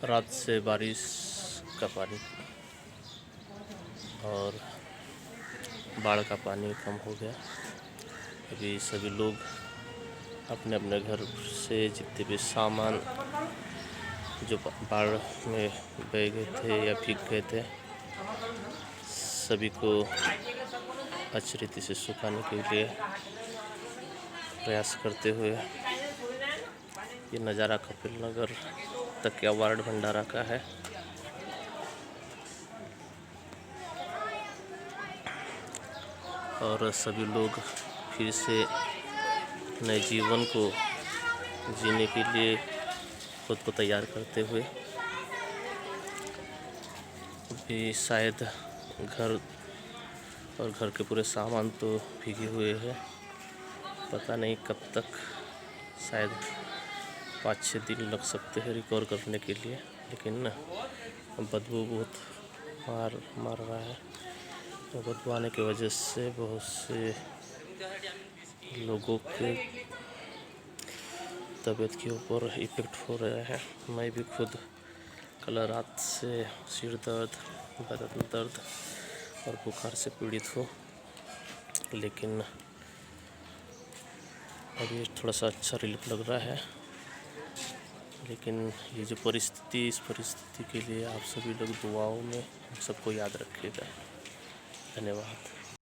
रात से बारिश का पानी और बाढ़ का पानी कम हो गया। अभी सभी लोग अपने अपने घर से जितने भी सामान जो बाढ़ में बह गए थे या भीग गए थे, सभी को अच्छी रीति से सुखाने के लिए प्रयास करते हुए ये नज़ारा कपिल नगर तकिया वार्ड भंडारा का है। और सभी लोग फिर से नए जीवन को जीने के लिए खुद को तैयार करते हुए भी शायद घर और घर के पूरे सामान तो भीगे हुए हैं। पता नहीं कब तक, शायद 5-6 दिन लग सकते हैं रिकवर करने के लिए, लेकिन बदबू बहुत मार रहा है। तो बदबू आने की वजह से बहुत से लोगों के तबीयत के ऊपर इफ़ेक्ट हो रहा है। मैं भी खुद कल रात से सिर दर्द, बदन दर्द और बुखार से पीड़ित हूँ, लेकिन अभी थोड़ा सा अच्छा रिलीफ लग रहा है। लेकिन ये जो परिस्थिति, इस परिस्थिति के लिए आप सभी लोग दुआओं में सबको याद रखिएगा। धन्यवाद।